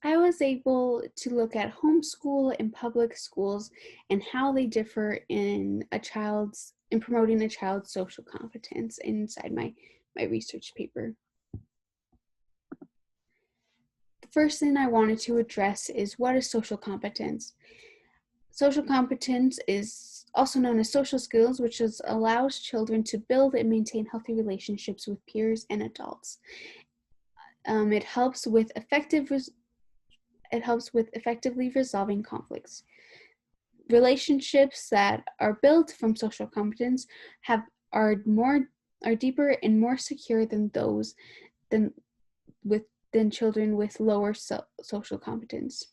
I was able to look at homeschool and public schools and how they differ in promoting a child's social competence inside my research paper. The first thing I wanted to address is, what is social competence? Social competence is also known as social skills, which allows children to build and maintain healthy relationships with peers and adults. It helps with effectively resolving conflicts. Relationships that are built from social competence are deeper and more secure than those than children with lower social competence.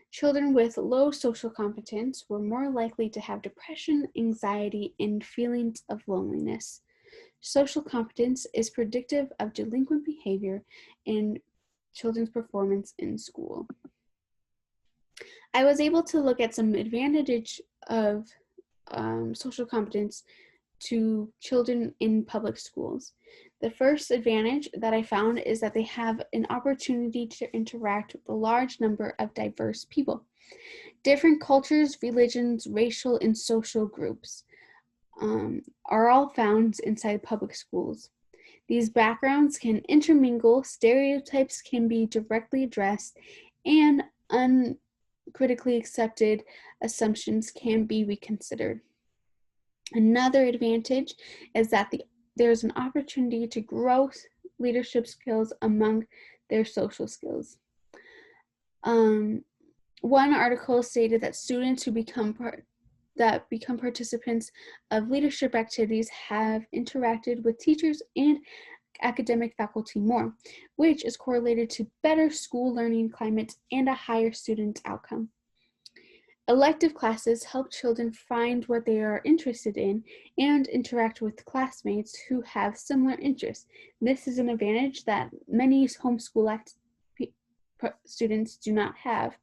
Children with low social competence were more likely to have depression, anxiety, and feelings of loneliness. Social competence is predictive of delinquent behavior and children's performance in school. I was able to look at some advantage of social competence to children in public schools. The first advantage that I found is that they have an opportunity to interact with a large number of diverse people. Different cultures, religions, racial, and social groups are all found inside public schools. These backgrounds can intermingle, stereotypes can be directly addressed, and uncritically accepted assumptions can be reconsidered. Another advantage is that there's an opportunity to grow leadership skills among their social skills. One article stated that students who become participants of leadership activities have interacted with teachers and academic faculty more, which is correlated to better school learning climate and a higher student outcome. Elective classes help children find what they are interested in and interact with classmates who have similar interests. This is an advantage that many homeschool students do not have.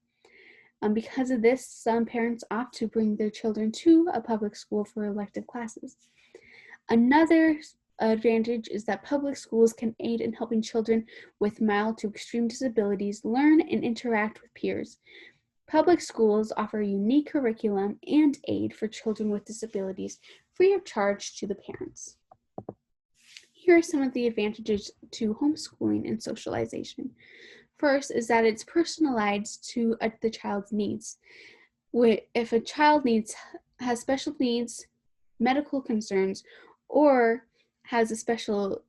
Because of this, some parents opt to bring their children to a public school for elective classes. Another advantage is that public schools can aid in helping children with mild to extreme disabilities learn and interact with peers. Public schools offer a unique curriculum and aid for children with disabilities free of charge to the parents. Here are some of the advantages to homeschooling and socialization. First is that it's personalized to the child's needs. If a child has special needs, medical concerns, or has a special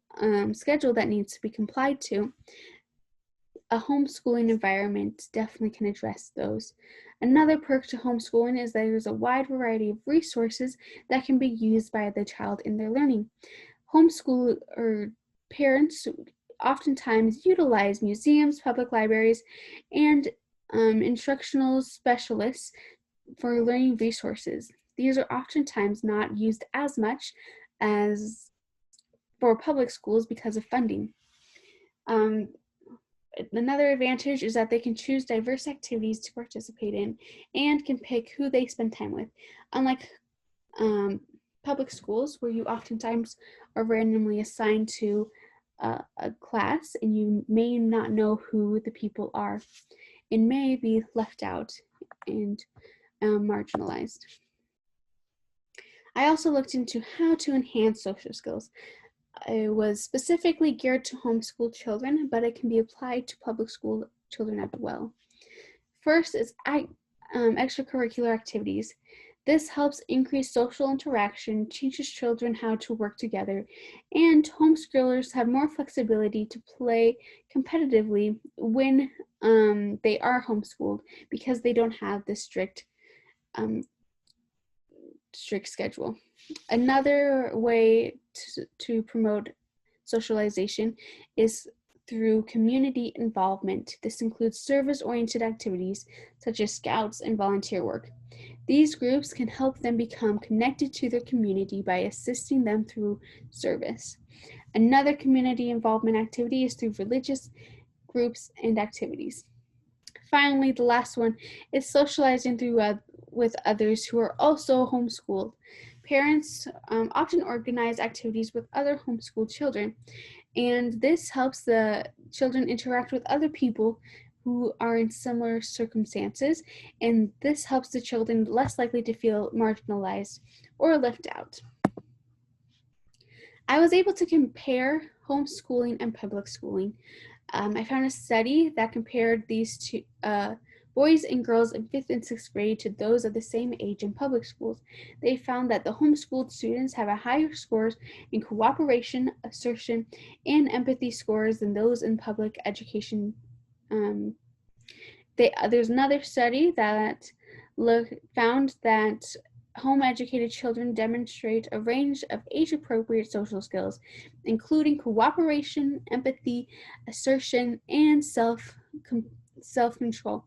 schedule that needs to be complied to, a homeschooling environment definitely can address those. Another perk to homeschooling is that there's a wide variety of resources that can be used by the child in their learning. Homeschool or parents oftentimes utilize museums, public libraries, and instructional specialists for learning resources. These are oftentimes not used as much as for public schools because of funding. Another advantage is that they can choose diverse activities to participate in and can pick who they spend time with. Unlike public schools, where you oftentimes are randomly assigned to a class and you may not know who the people are and may be left out and marginalized. I also looked into how to enhance social skills. It was specifically geared to homeschool children, but it can be applied to public school children as well. First is extracurricular activities. This helps increase social interaction, teaches children how to work together, and homeschoolers have more flexibility to play competitively when they are homeschooled because they don't have this strict schedule. Another way to promote socialization is through community involvement. This includes service-oriented activities such as scouts and volunteer work. These groups can help them become connected to their community by assisting them through service. Another community involvement activity is through religious groups and activities. Finally, the last one is socializing with others who are also homeschooled. Parents often organize activities with other homeschooled children, and this helps the children interact with other people who are in similar circumstances, and this helps the children less likely to feel marginalized or left out. I was able to compare homeschooling and public schooling. I found a study that compared these two boys and girls in 5th and 6th grade to those of the same age in public schools. They found that the homeschooled students have a higher scores in cooperation, assertion, and empathy scores than those in public education. There's another study that found that home-educated children demonstrate a range of age-appropriate social skills, including cooperation, empathy, assertion, and self-control.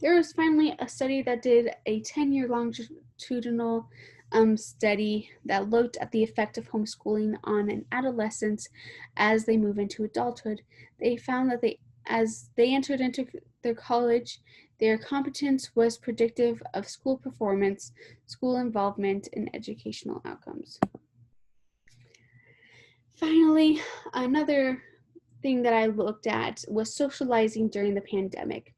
There was finally a study that did a 10-year longitudinal study that looked at the effect of homeschooling on an adolescent as they move into adulthood. They found that as they entered into their college, their competence was predictive of school performance, school involvement, and educational outcomes. Finally, another thing that I looked at was socializing during the pandemic,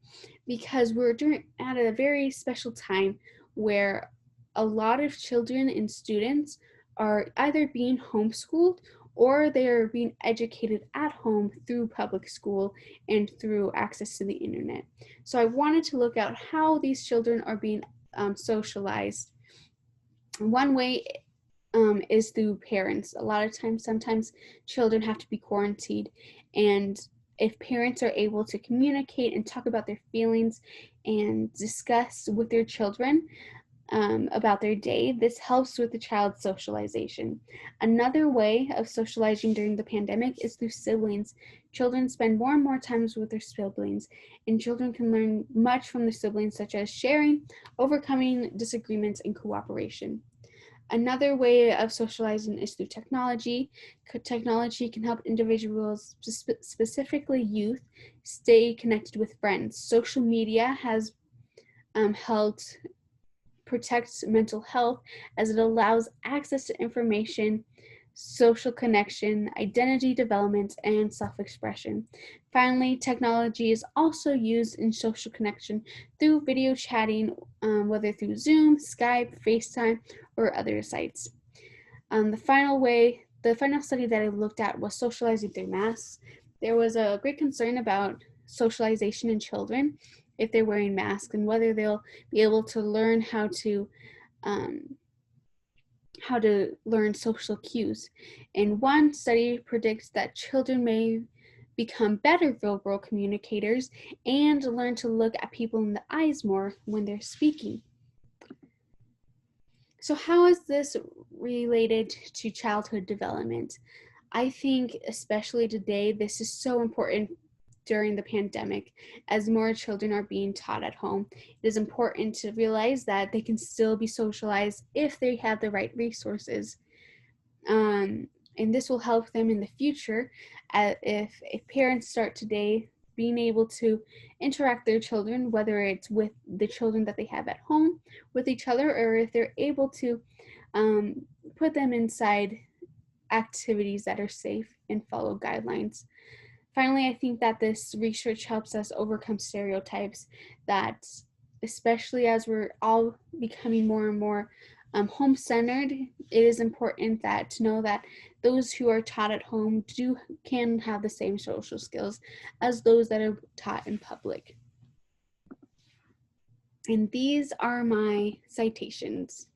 because we're at a very special time where a lot of children and students are either being homeschooled or they're being educated at home through public school and through access to the internet. So I wanted to look at how these children are being socialized. One way is through parents. A lot of times, sometimes children have to be quarantined, and if parents are able to communicate and talk about their feelings and discuss with their children about their day, this helps with the child's socialization. Another way of socializing during the pandemic is through siblings. Children spend more and more time with their siblings, and children can learn much from their siblings, such as sharing, overcoming disagreements, and cooperation. Another way of socializing is through technology. Technology can help individuals, specifically youth, stay connected with friends. Social media has helped protect mental health as it allows access to information, social connection, identity development, and self-expression. Finally, technology is also used in social connection through video chatting, whether through Zoom, Skype, FaceTime, or other sites. The final study that I looked at was socializing through masks. There was a great concern about socialization in children if they're wearing masks and whether they'll be able to learn how to learn social cues. And one study predicts that children may become better verbal communicators and learn to look at people in the eyes more when they're speaking. So how is this related to childhood development? I think especially today, this is so important during the pandemic as more children are being taught at home. It is important to realize that they can still be socialized if they have the right resources. And this will help them in the future if parents start today being able to interact their children, whether it's with the children that they have at home with each other, or if they're able to put them inside activities that are safe and follow guidelines. Finally, I think that this research helps us overcome stereotypes that, especially as we're all becoming more and more home-centered, it is important to know that those who are taught at home can have the same social skills as those that are taught in public. And these are my citations.